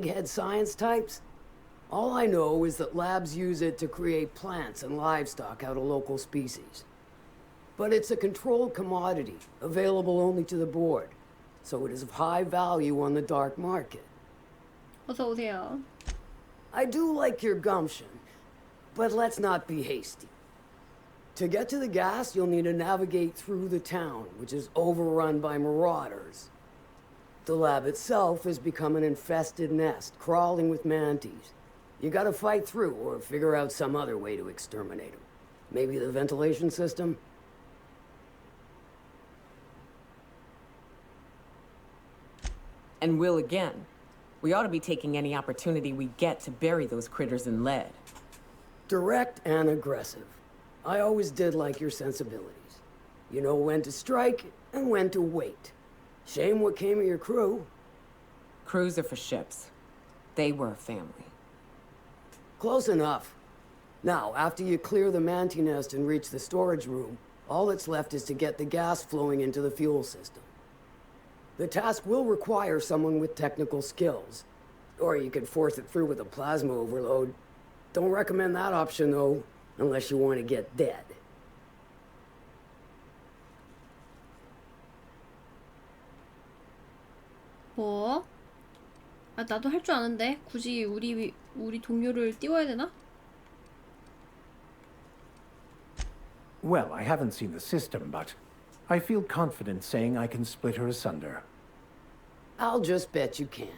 egghead science types? All I know is that labs use it to create plants and livestock out of local species. But it's a controlled commodity, available only to the board, so it is of high value on the dark market. 어서 오세요. I do like your gumption, but let's not be hasty. To get to the gas, you'll need to navigate through the town, which is overrun by marauders. The lab itself has become an infested nest, crawling with mantis. You gotta fight through, or figure out some other way to exterminate them. Maybe the ventilation system? And will again. We ought to be taking any opportunity we get to bury those critters in lead. Direct and aggressive. I always did like your sensibilities. You know when to strike and when to wait. Shame what came of your crew. Crews are for ships. They were a family. Close enough. Now, after you clear the manti nest and reach the storage room, all that's left is to get the gas flowing into the fuel system. The task will require someone with technical skills. Or you could force it through with a plasma overload. Don't recommend that option, though, unless you want to get dead. 뭐? 아, 나도 할 줄 아는데 굳이 우리 동료를 띄워야 되나? Well, I haven't seen the system, but I feel confident saying I can split her asunder. I'll just bet you can.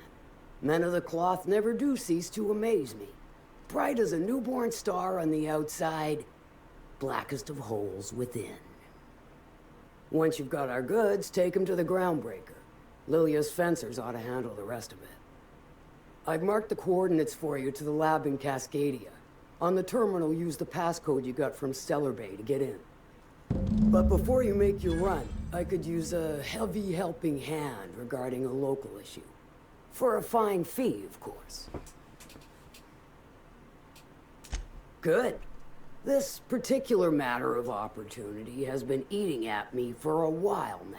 Men of the cloth never do cease to amaze me. Bright as a newborn star on the outside, blackest of holes within. Once you've got our goods, take them to the groundbreaker. Lilia's fencers ought to handle the rest of it. I've marked the coordinates for you to the lab in Cascadia. On the terminal, use the passcode you got from Stellar Bay to get in. But before you make your run, I could use a heavy helping hand regarding a local issue. For a fine fee, of course. Good. This particular matter of opportunity has been eating at me for a while now.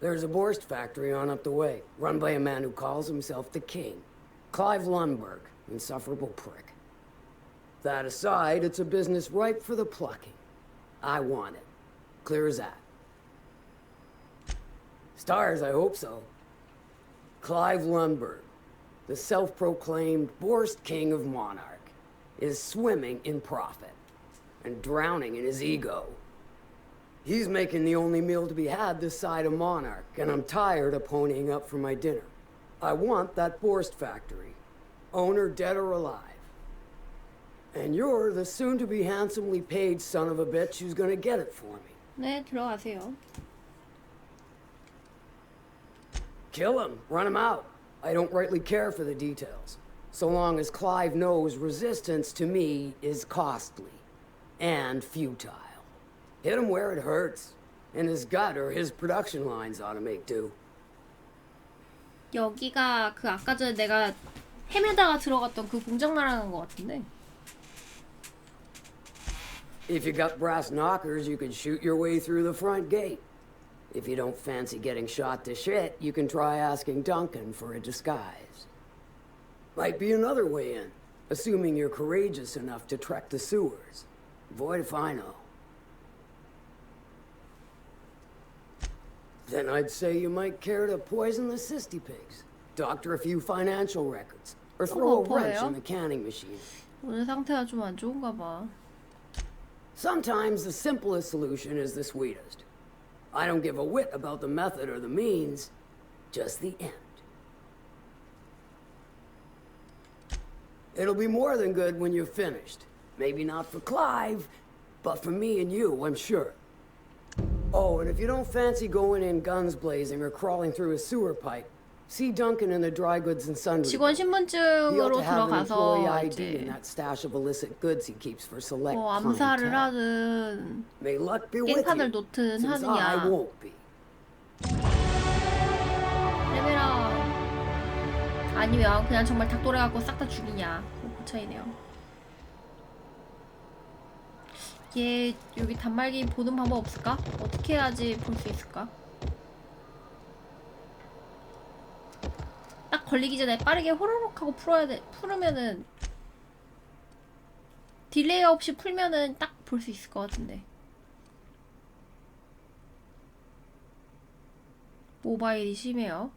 There's a Borst factory on up the way, run by a man who calls himself the King. Clive Lundberg, insufferable prick. That aside, it's a business ripe for the plucking. I want it. Clear as that. Stars, I hope so. Clive Lundberg, the self-proclaimed Borst King of Monarch, is swimming in profit and drowning in his ego. He's making the only meal to be had this side of Monarch, and I'm tired of ponying up for my dinner. I want that Borst factory, owner dead or alive. And you're the soon-to-be handsomely paid son of a bitch who's gonna get it for me. 네, 들어가세요. Kill him, run him out. I don't rightly care for the details. So long as Clive knows resistance to me is costly and futile. Hit him where it hurts. In his gut or his production lines ought to make do. 여기가 그 아까 전에 내가 헤매다가 들어갔던 그 공장 말하는 것 같은데. If you got brass knockers, you can shoot your way through the front gate. If you don't fancy getting shot to shit, you can try asking Duncan for a disguise. Might be another way in, assuming you're courageous enough to trek the sewers. Void if I know. Then I'd say you might care to poison the cysty pigs, doctor a few financial records, or throw a wrench in the canning machine. 오늘 상태가 좀 안 좋은가 봐. Sometimes the simplest solution is the sweetest. I don't give a whit about the method or the means, just the end. It'll be more than good when you're finished. Maybe not for Clive, but for me and you, I'm sure. Oh, and if you don't fancy going in guns blazing or crawling through a sewer pipe, see Duncan in the dry goods and sundry. 직원 He ought 신분증으로 to have an employee 들어가서 ID 이제 in that stash of illicit goods he keeps for select 암살을 clientele. 하든 May luck be with 깽판을 you, 놓든 since I 하느냐. won't be. 레벨업. 아니면 그냥 정말 닭도래 갖고 싹 다 죽이냐. 그 차이네요. 얘 여기 단말기 보는 방법 없을까? 어떻게 해야지 볼 수 있을까? 딱 걸리기 전에 빠르게 호로록 하고 풀으면은 딜레이 없이 풀면은 딱 볼 수 있을 것 같은데. 모바일이 심해요.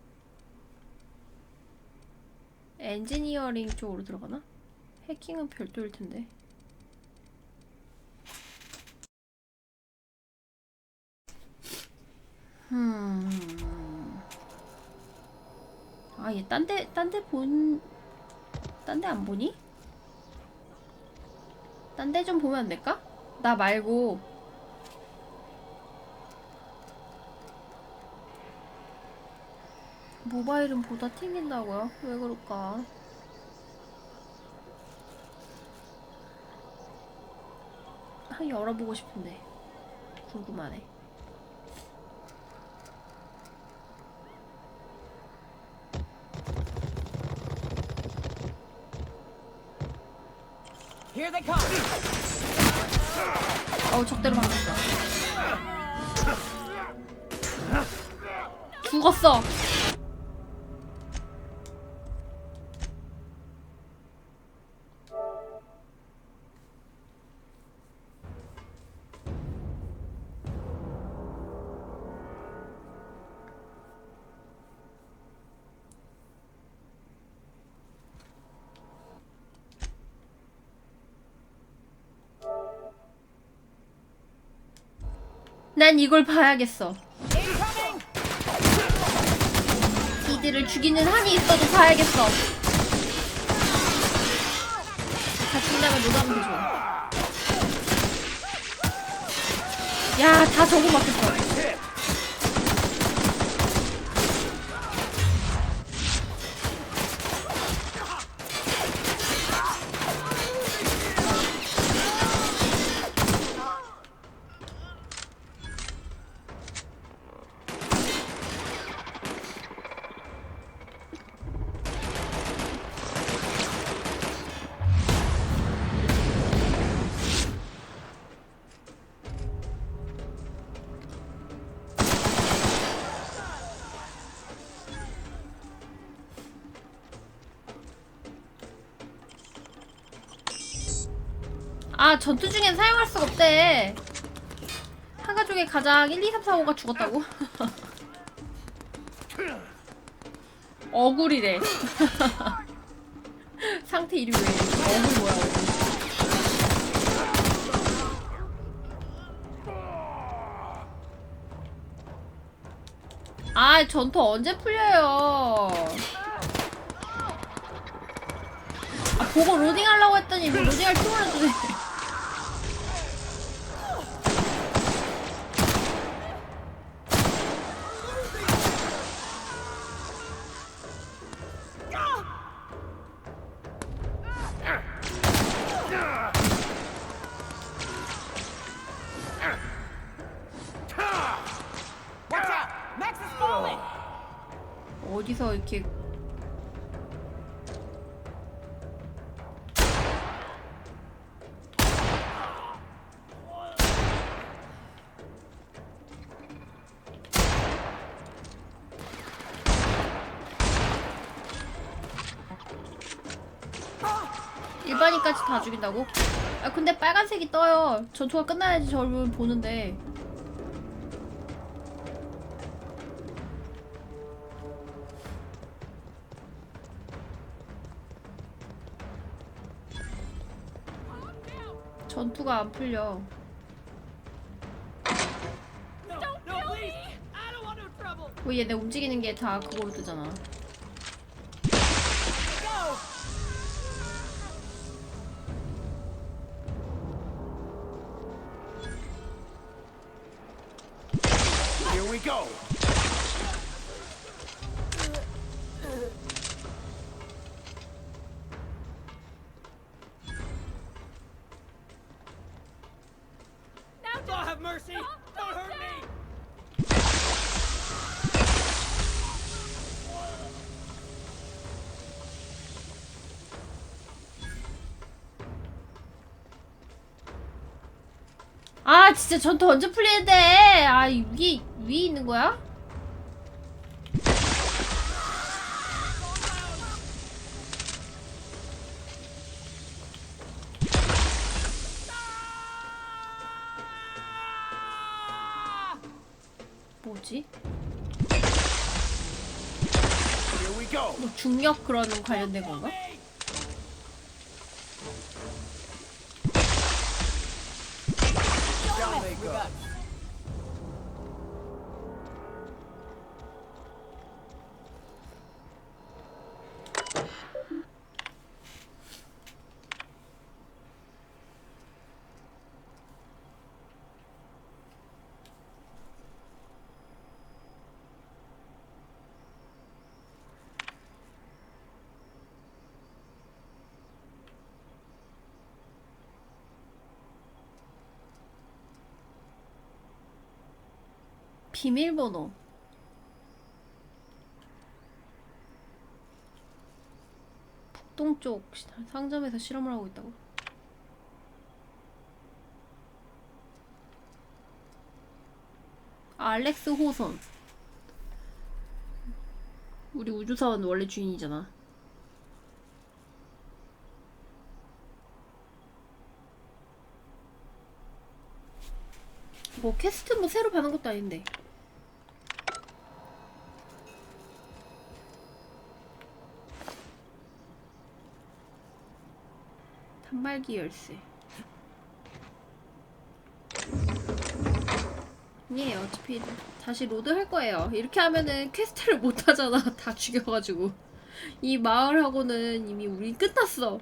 엔지니어링 쪽으로 들어가나? 해킹은 별도일 텐데. 아, 얘 딴 데 안 보니? 딴 데 좀 보면 안 될까? 나 말고. 모바일은 보다 튕긴다고요? 왜 그럴까? 한 열어보고 싶은데. 궁금하네. Here they come. 적대로 맞았어. 죽었어. 난 이걸 봐야겠어. 이들을 죽이는 한이 있어도 봐야겠어. 다 죽나면 너도 하면 되죠. 야, 다 저거 맞겠어. 아, 전투 중엔 사용할 수가 없대. 한 가족의 가장 1, 2, 3, 4, 5가 죽었다고? 어굴이래. 상태 이름이 왜 이래? 어굴 뭐야, 어굴. 아, 전투 언제 풀려요? 아, 보고 로딩 하려고 했더니 뭐 로딩할 틈을 주네. 어디서 이렇게 일반인까지 다 죽인다고? 아, 근데 빨간색이 떠요. 전투가 끝나야지 저를 보는데. 전투가 안 풀려. 왜 얘네 움직이는 게 다 그거로 뜨잖아. Here we go. God have mercy! Don't hurt me! 아, 진짜 전투 언제 풀리는데? 아, 위에 있는 거야? 뭐지? Here we go. 뭐 중력 그런 관련된 건가? Down they go. 비밀번호. 북동쪽 상점에서 실험을 하고 있다고? 알렉스 호선. 우리 우주사원 원래 주인이잖아. 뭐 퀘스트 뭐 새로 받는 것도 아닌데. 단말기 열쇠. 예, 어차피 다시 로드 할 거예요. 이렇게 하면은 퀘스트를 못 하잖아. 다 죽여가지고. 이 마을하고는 이미 우리 끝났어.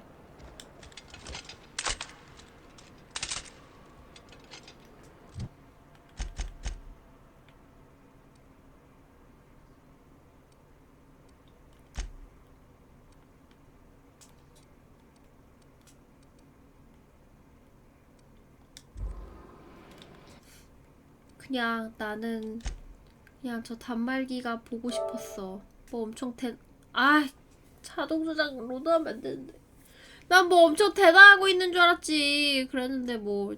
그냥 나는 그냥 저 단말기가 보고 싶었어. 뭐 엄청 자동 저장 로드하면 안 되는데. 난 뭐 엄청 대단하고 있는 줄 알았지. 그랬는데 뭐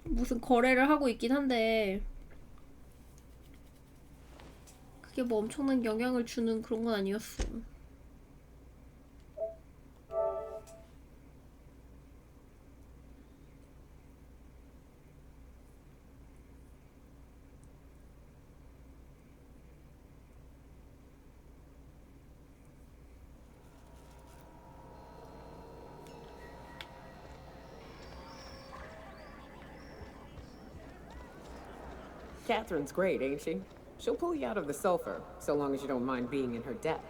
무슨 거래를 하고 있긴 한데 그게 뭐 엄청난 영향을 주는 그런 건 아니었어. Catherine's great, ain't she? She'll pull you out of the sulfur, so long as you don't mind being in her debt.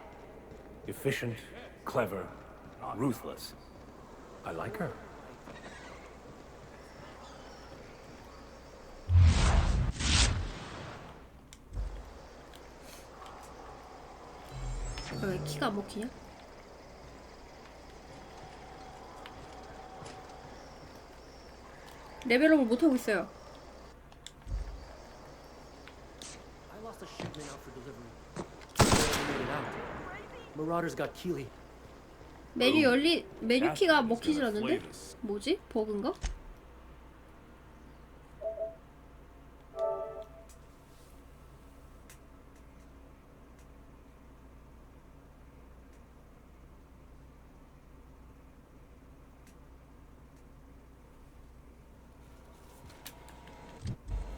Efficient, clever, ruthless. I like her. 왜 키가 안 먹히냐? 레벨업을 못하고 있어요. I lost a shipment out for delivery. Barely made it out. Marauders got Keely. 메뉴 키가 먹히질 않는데? 뭐지? 버그인가?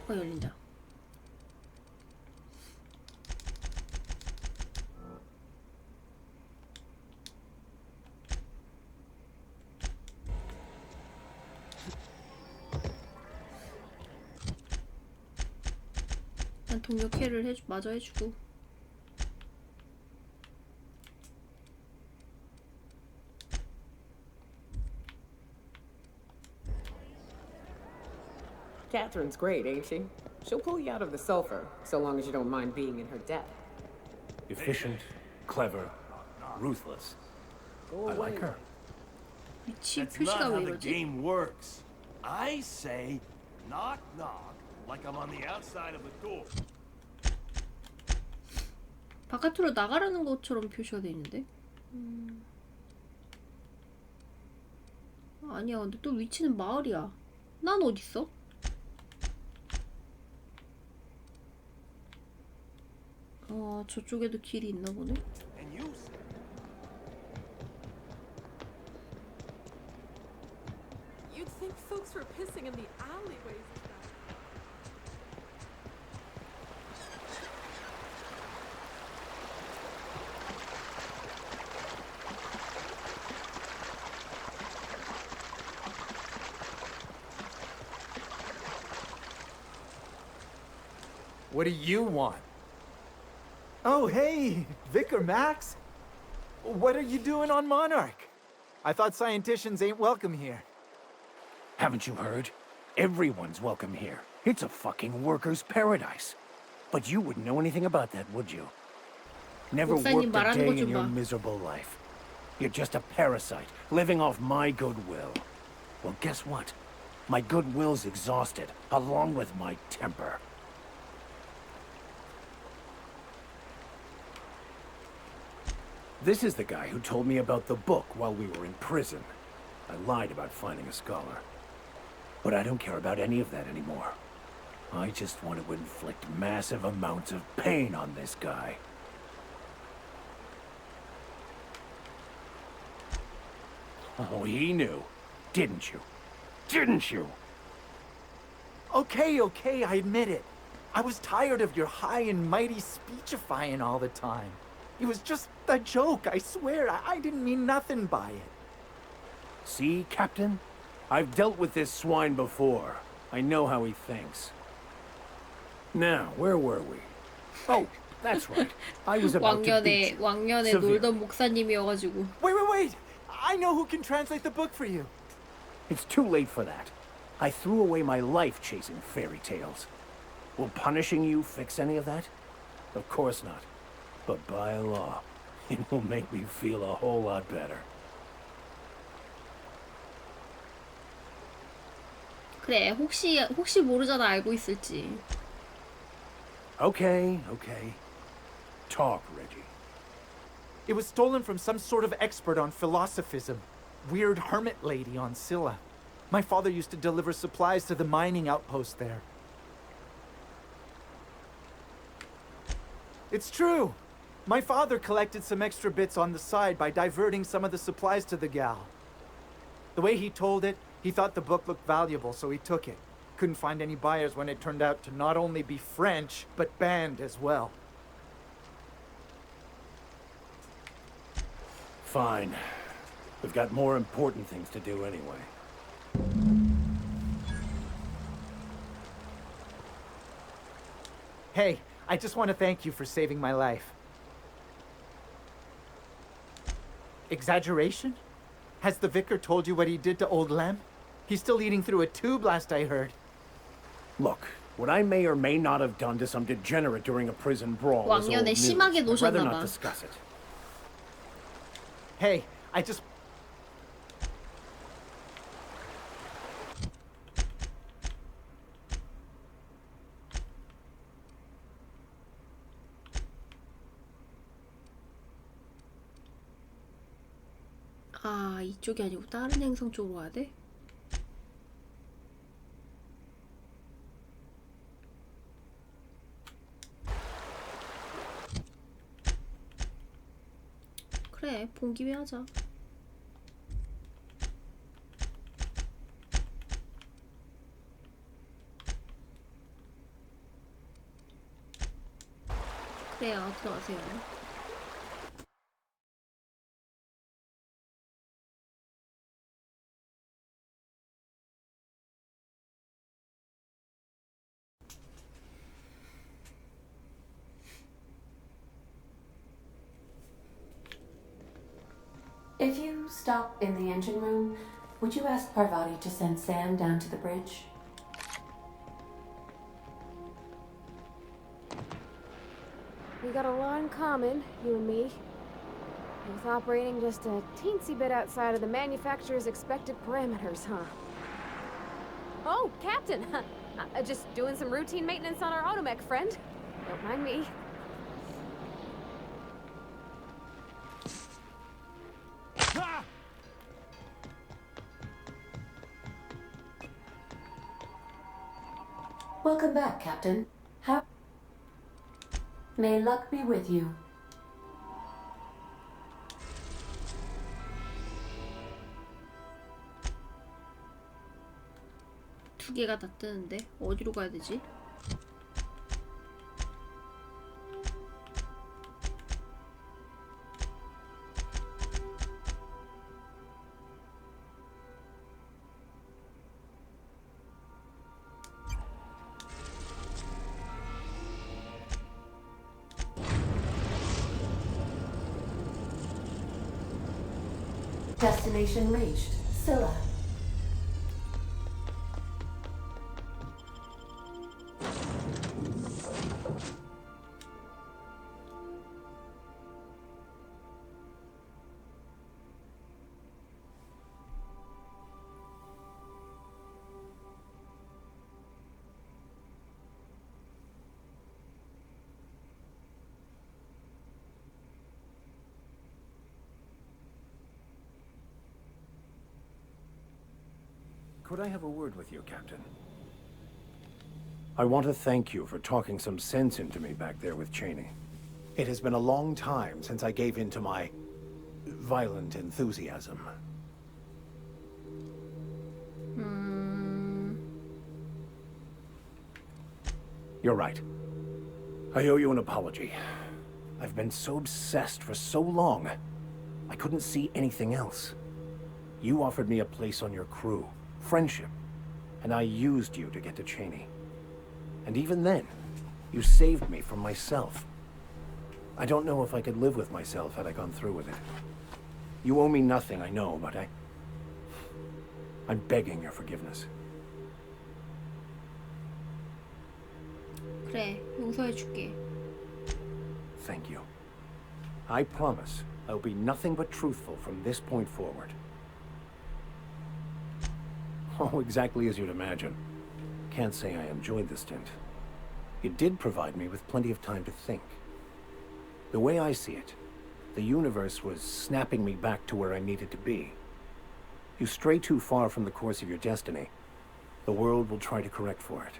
열린다. 난 동료 캐를 마저 해주고. Catherine's great, ain't she? She'll pull you out of the sulfur, so long as you don't mind being in her debt. Efficient, clever, ruthless. I like her. 위치 That's 표시가 not 왜 how the 이러지? game works. I say, knock knock, like I'm on the outside of a door. 바깥으로 나가라는 것처럼 표시가 돼 있는데? 아니야, 근데 또 위치는 마을이야. 난 어딨어? 저쪽에도 길이 있나 보네? And you say, You'd think folks were pissing in the alleyways of that. What do you want? Oh, hey, Vicar Max. What are you doing on Monarch? I thought scienticians ain't welcome here. Haven't you heard? Everyone's welcome here. It's a fucking worker's paradise. But you wouldn't know anything about that, would you? Never 목사님 worked a 말하는 day 것 in 좀 your 봐. miserable life. You're just a parasite, living off my goodwill. Well, guess what? My goodwill's exhausted, along with my temper. This is the guy who told me about the book while we were in prison. I lied about finding a scholar. But I don't care about any of that anymore. I just want to inflict massive amounts of pain on this guy. Oh, he knew. Didn't you? Didn't you? Okay, I admit it. I was tired of your high and mighty speechifying all the time. It was just a joke, I swear. I didn't mean nothing by it. See, Captain? I've dealt with this swine before. I know how he thinks. Now, where were we? Oh, that's right. I was about to beat you. 왕년에 Severe. 놀던 목사님이어가지고. Wait. I know who can translate the book for you. It's too late for that. I threw away my life chasing fairy tales. Will punishing you fix any of that? Of course not. But by law, it will make me feel a whole lot better. 그래, 혹시 모르잖아, 알고 있을지. Okay. Talk, Reggie. It was stolen from some sort of expert on philosophism. Weird hermit lady on Scylla. My father used to deliver supplies to the mining outpost there. It's true. My father collected some extra bits on the side by diverting some of the supplies to the gal. The way he told it, he thought the book looked valuable, so he took it. Couldn't find any buyers when it turned out to not only be French, but banned as well. Fine. We've got more important things to do anyway. Hey, I just want to thank you for saving my life. Exaggeration? Has the vicar told you what he did to old Lem? He's still eating through a tube, last I heard. Look, what I may or may not have done to some degenerate during a prison brawl is old 왕년에 news. 심하게 I'd rather 노셨나 not 봐. discuss it. Hey, I just... 아, 이쪽이 아니고 다른 행성 쪽으로 가야 돼? 그래, 본 김에 하자. 그래요, 들어가세요. If you stop in the engine room, would you ask Parvati to send Sam down to the bridge? We got a lot in common, you and me. Both operating just a teensy bit outside of the manufacturer's expected parameters, huh? Oh, Captain! Just doing some routine maintenance on our automech, friend. Don't mind me. Welcome back, Captain. How... May luck be with you. 두 개가 다 뜨는데 어디로 가야 되지? Destination reached. Scylla. Could I have a word with you, Captain? I want to thank you for talking some sense into me back there with Cheney. It has been a long time since I gave in to my violent enthusiasm. You're right. I owe you an apology. I've been so obsessed for so long, I couldn't see anything else. You offered me a place on your crew, friendship, and I used you to get to Cheney. And even then, you saved me from myself. I don't know if I could live with myself had I gone through with it. You owe me nothing, I know, but I'm begging your forgiveness. 그래, 용서해줄게. Thank you. I promise I'll be nothing but truthful from this point forward. Oh, exactly as you'd imagine. Can't say I enjoyed the stint. It did provide me with plenty of time to think. The way I see it, the universe was snapping me back to where I needed to be. You stray too far from the course of your destiny, the world will try to correct for it.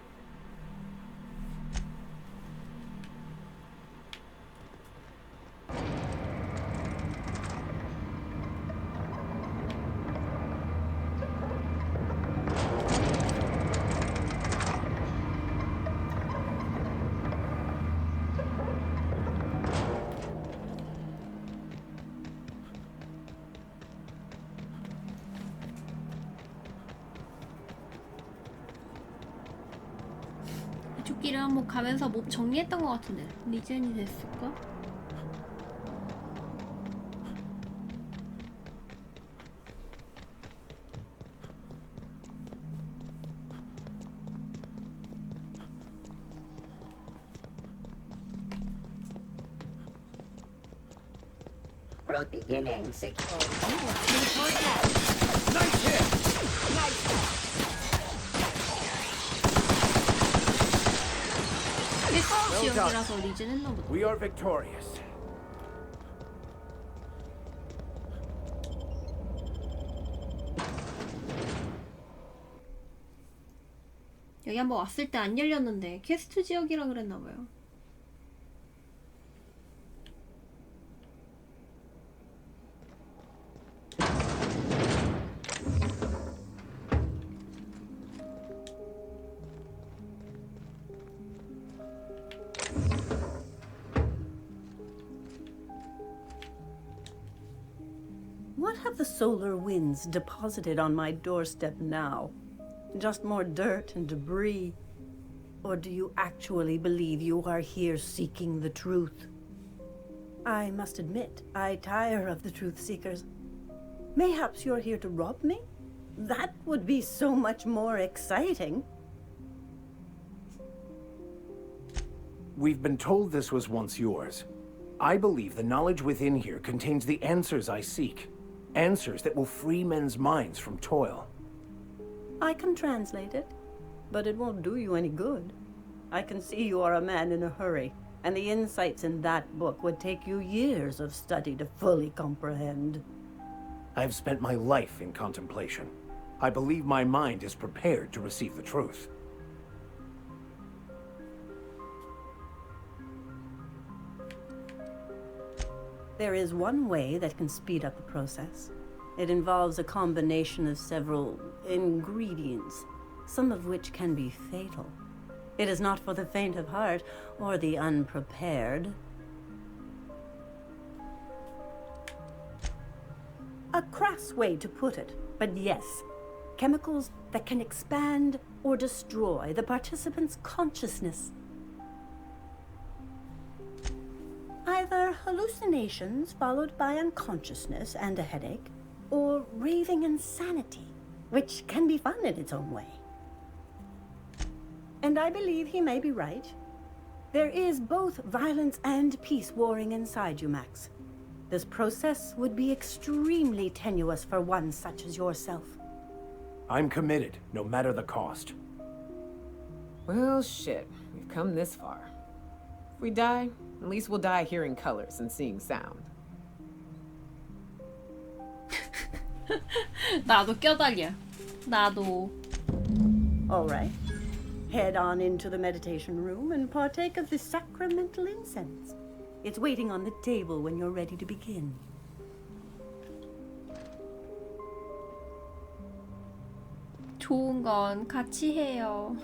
이쪽길을 한번 가면서 뭐 정리했던 것 같은데 리젠이 됐을까? Road beginning, secure. Nice hit! 크리스 지역이라서 리젠 했나 보다. We are victorious. 여기 한번 왔을 때 안 열렸는데 퀘스트 지역이라 그랬나 봐요. What have the solar winds deposited on my doorstep now? Just more dirt and debris? Or do you actually believe you are here seeking the truth? I must admit, I tire of the truth seekers. Mayhaps you're here to rob me? That would be so much more exciting. We've been told this was once yours. I believe the knowledge within here contains the answers I seek. Answers that will free men's minds from toil. I can translate it, but it won't do you any good. I can see you are a man in a hurry, and the insights in that book would take you years of study to fully comprehend. I've spent my life in contemplation. I believe my mind is prepared to receive the truth. There is one way that can speed up the process. It involves a combination of several ingredients, some of which can be fatal. It is not for the faint of heart or the unprepared. A crass way to put it, but yes, chemicals that can expand or destroy the participant's consciousness. Either hallucinations followed by unconsciousness and a headache, or raving insanity, which can be fun in its own way. And I believe he may be right. There is both violence and peace warring inside you, Max. This process would be extremely tenuous for one such as yourself. I'm committed, no matter the cost. Well, shit. We've come this far. If we die, at least we'll die hearing colors and seeing sound. 나도 껴다리야. 나도. All right. Head on into the meditation room and partake of the sacramental incense. It's waiting on the table when you're ready to begin. 좋은 건 같이 해요.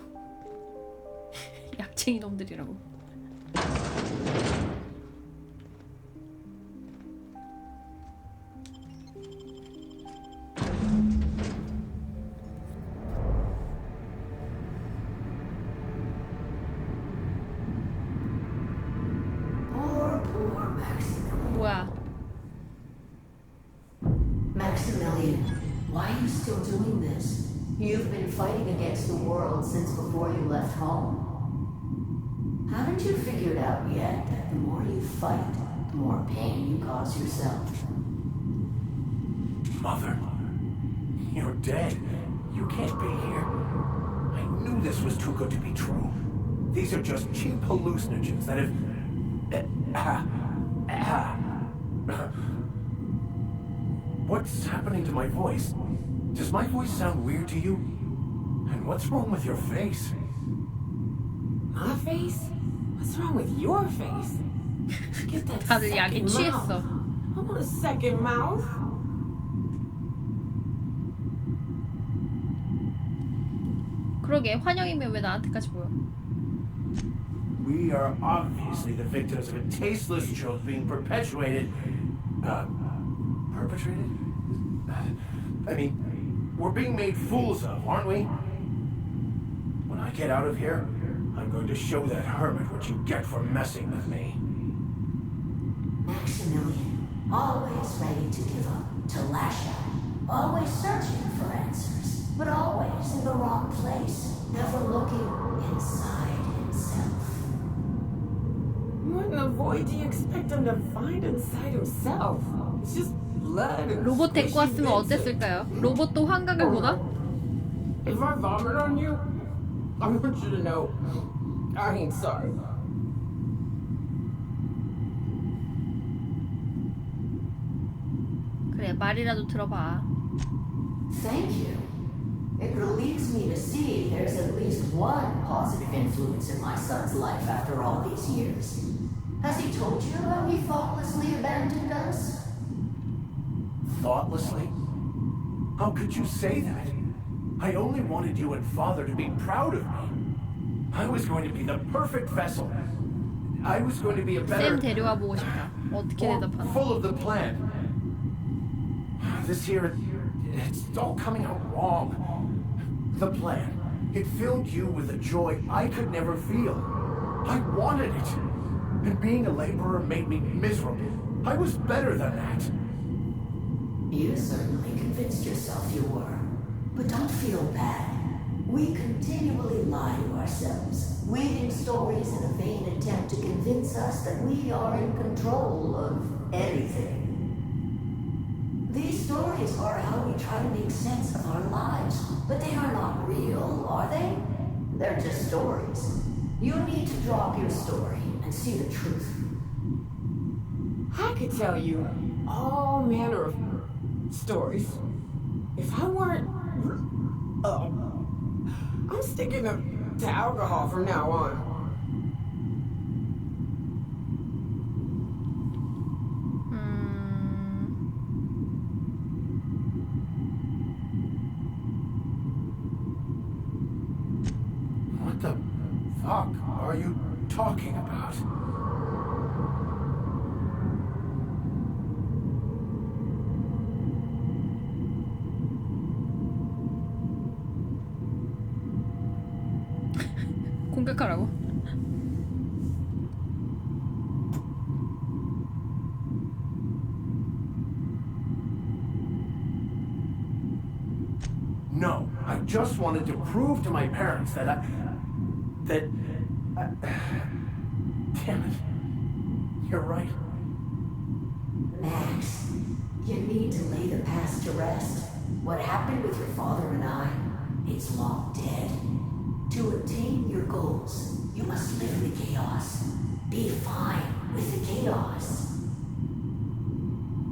약쟁이 놈들이라고. Poor Maximilian. 뭐야? Maximilian, why are you still doing this? You've been fighting against the world since before you left home. Haven't you figured out yet that the more you fight, the more pain you cause yourself? Mother, you're dead. You can't be here. I knew this was too good to be true. These are just cheap hallucinogens that have... What's happening to my voice? Does my voice sound weird to you? And what's wrong with your face? My face? What's wrong with your face? Get that 다들 약에 second 취했어. mouth. I want a second mouth. 그러게 환영이면 왜 나한테까지 보여? We are obviously the victims of a tasteless joke being perpetuated. Perpetrated? I mean, we're being made fools of, aren't we? When I get out of here, I'm going to show that hermit what you get for messing with me. Maximilian, always ready to give up, to lash out, always searching for answers, but always in the wrong place, never looking inside himself. What in the void do you expect him to find inside himself? It's just blood and 로봇 데리고 squishy 왔으면 bits. 어땠을까요? 로봇도 환각을 보나? If I vomit on you, I want you to know I ain't sorry. 그래 말이라도 들어봐. Thank you. It relieves me to see there's at least one positive influence in my son's life after all these years. Has he told you how he thoughtlessly abandoned us? Thoughtlessly? How could you say that? I only wanted you and Father to be proud of me. I was going to be the perfect vessel. I was going to be a better... 쌤 데려와 보고 싶다. 어떻게 more 대답하나? full of the plan. This year, it's all coming out wrong. The plan. It filled you with a joy I could never feel. I wanted it. And being a laborer made me miserable. I was better than that. You certainly convinced yourself you were. But don't feel bad. We continually lie to ourselves, weaving stories in a vain attempt to convince us that we are in control of anything. These stories are how we try to make sense of our lives, but they are not real, are they? They're just stories. You need to drop your story and see the truth. I could tell you all manner of stories. If I weren't... I'm sticking to alcohol from now on. What the fuck are you talking about? 공격하라고? No, I just wanted to prove to my parents that damn it. You're right. Max, you need to lay the past to rest. What happened with your father and I, it's long dead. To attain your goals, you must live in the chaos. Be fine with the chaos.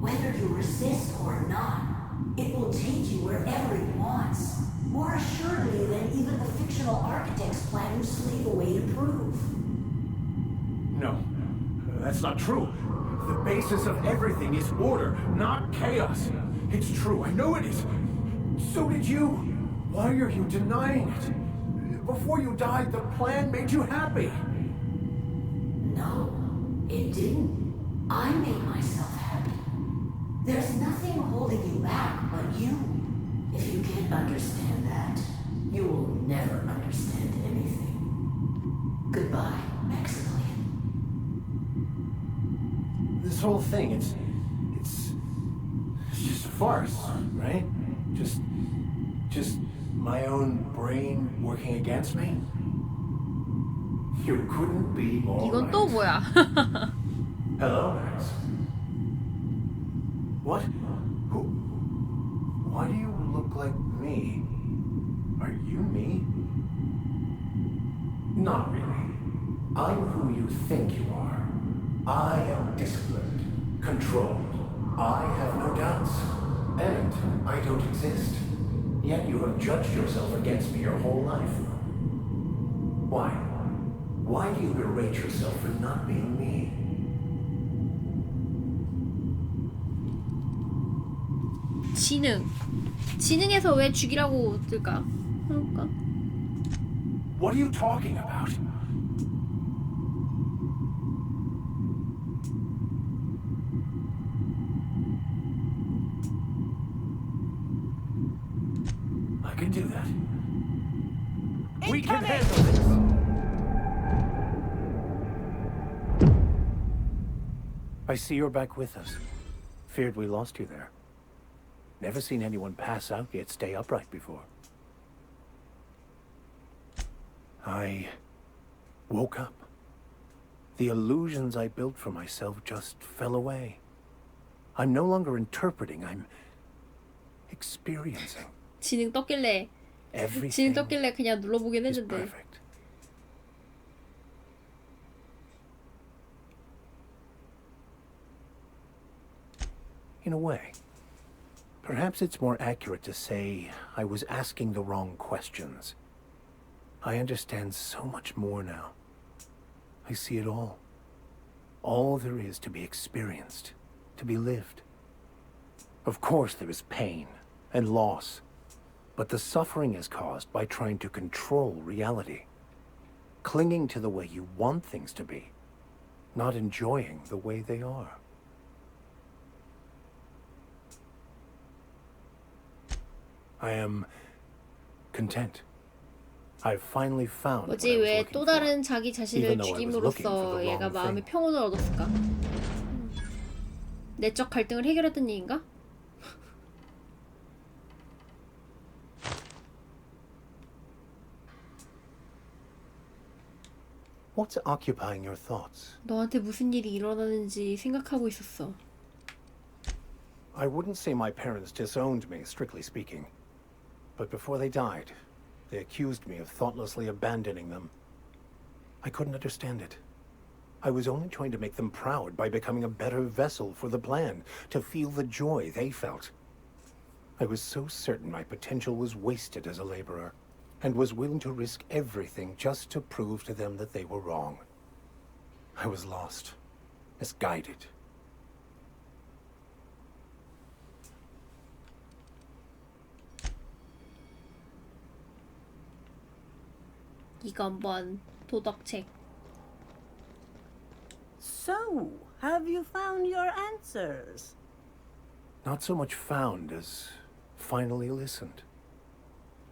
Whether you resist or not, it will take you wherever it wants. More assuredly than even the fictional architect's plan you slave away to prove. No, that's not true. The basis of everything is order, not chaos. It's true, I know it is. So did you. Why are you denying it? Before you died, the plan made you happy. No, it didn't. I made myself happy. There's nothing holding you back but you. If you can't understand that, you will never understand anything. Goodbye, Maximilian. This whole thing, it's just a farce, right? Just my own brain working against me? You couldn't be more 이건 또 right. 뭐야? Hello, Max. What? Who? Why do you look like me? Are you me? Not really. I'm who you think you are. I am disciplined, controlled. I have no doubts. And I don't exist. Yet you have judged yourself against me your whole life. Why? Why do you berate yourself for not being me? 지능에서 왜 죽이라고 뜰까? 그럴까? What are you talking about? I can do that. We can handle this! I see you're back with us. Feared we lost you there. Never seen anyone pass out yet stay upright before. I woke up. The illusions I built for myself just fell away. I'm no longer interpreting, I'm experiencing. 지능 떴길래 Everything 그냥 눌러보긴 is 했는데 perfect. In a way. Perhaps it's more accurate to say I was asking the wrong questions. I understand so much more now. I see it all. All there is to be experienced, to be lived. Of course there is pain and loss, but the suffering is caused by trying to control reality, clinging to the way you want things to be, not enjoying the way they are. I am content. I've finally found what 뭐지 I was 왜 looking 또 for. 다른 자기 자신을 Even though I was looking for 죽임으로써 the 얘가 wrong 마음의 thing. 평온을 얻었을까? 내적 갈등을 해결했던 얘기인가? What's occupying your thoughts? 너한테 무슨 일이 일어나는지 생각하고 있었어. I wouldn't say my parents disowned me, strictly speaking. But before they died, they accused me of thoughtlessly abandoning them. I couldn't understand it. I was only trying to make them proud by becoming a better vessel for the plan, to feel the joy they felt. I was so certain my potential was wasted as a laborer, and was willing to risk everything just to prove to them that they were wrong. I was lost, misguided. 이건 뭔 도덕책. So, have you found your answers? Not so much found as finally listened.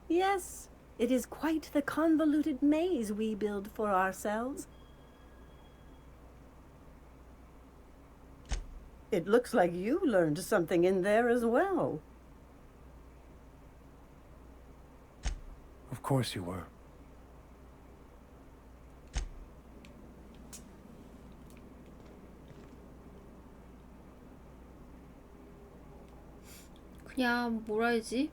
Yes, it is quite the convoluted maze we build for ourselves. It looks like you learned something in there as well. Of course you were. 그냥 뭐라 해야지?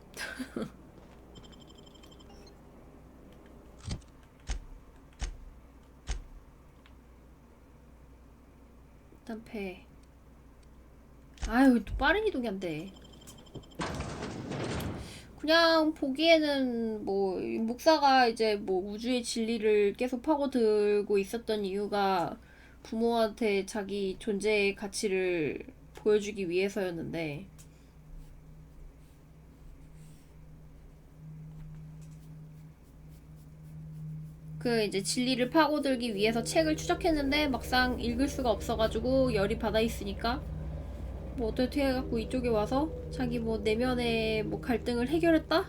일단 배. 아유, 또 빠른 이동이 안 돼. 그냥 보기에는 뭐 목사가 이제 뭐 우주의 진리를 계속 파고들고 있었던 이유가 부모한테 자기 존재의 가치를 보여주기 위해서였는데, 그 이제 진리를 파고들기 위해서 책을 추적했는데 막상 읽을 수가 없어가지고 열이 받아 있으니까 뭐 어떻게 해갖고 이쪽에 와서 자기 뭐 내면의 뭐 갈등을 해결했다?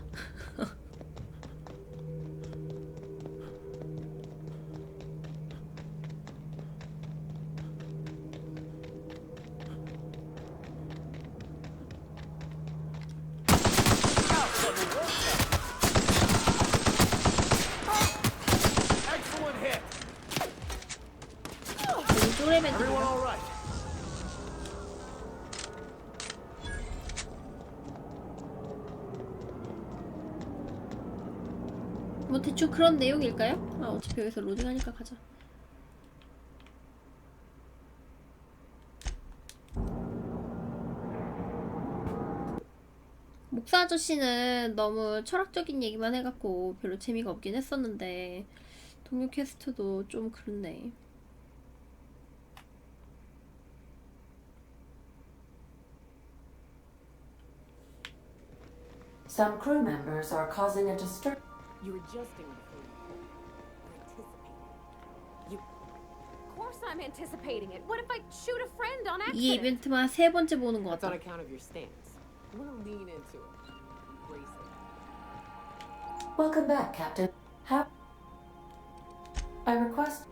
Everyone all right? 뭐 대충 그런 내용일까요? 아, 어차피 여기서 로딩하니까 가자. 목사 아저씨는 너무 철학적인 얘기만 해갖고 별로 재미가 없긴 했었는데 동료 캐스트도 좀 그렇네. Some crew members are causing a disturbance. You were adjusting before you anticipated. Of course I'm anticipating it. What if I shoot a friend on 이 accident? 이벤트만 3번째 보는 것 That's on 같다. account of your stance. You want to lean into it. Embrace it. Welcome back, Captain. I request.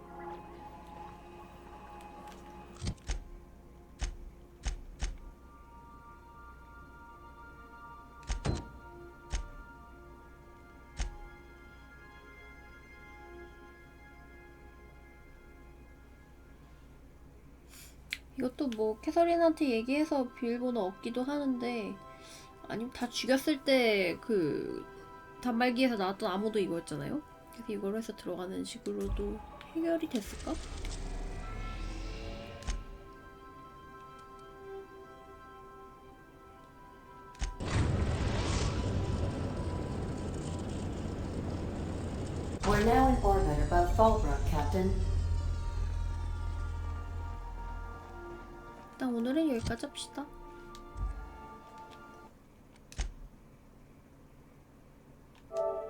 이것도 뭐 캐서린한테 얘기해서 비밀번호 얻기도 하는데, 아니면 다 죽였을 때 그 단말기에서 나왔던 암호도 이거였잖아요. 그래서 이걸로 해서 들어가는 식으로도 해결이 됐을까? We're now in orbit above Fallbrook, Captain. 일단 오늘은 여기까지 합시다.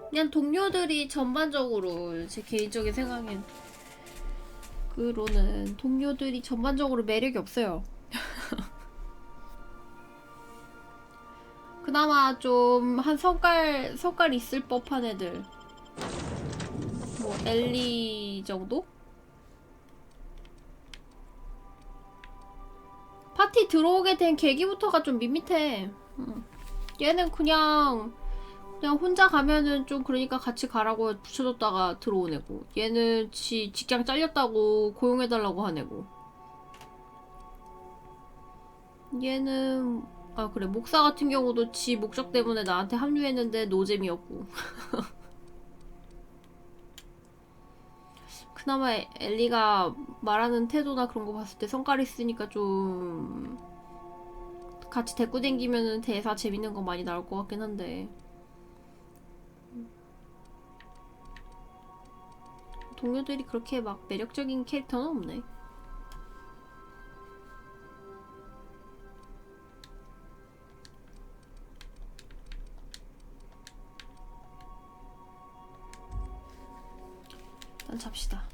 그냥 동료들이 전반적으로 제 개인적인 생각엔 그로는 동료들이 전반적으로 매력이 없어요. 그나마 좀 한 성깔 있을 법한 애들, 뭐 엘리 정도? 파티 들어오게 된 계기부터가 좀 밋밋해. 얘는 그냥 혼자 가면은 좀 그러니까 같이 가라고 붙여줬다가 들어온 애고, 얘는 지 직장 잘렸다고 고용해달라고 한 애고, 얘는 아 그래, 목사 같은 경우도 지 목적 때문에 나한테 합류했는데 노잼이었고. 그나마 엘리가 말하는 태도나 그런 거 봤을 때 성깔 있으니까 좀 같이 데리고 댕기면은 대사 재밌는 거 많이 나올 것 같긴 한데, 동료들이 그렇게 막 매력적인 캐릭터는 없네. 일단 잡시다.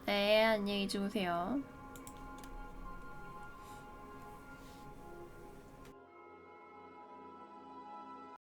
네, 안녕히 주무세요.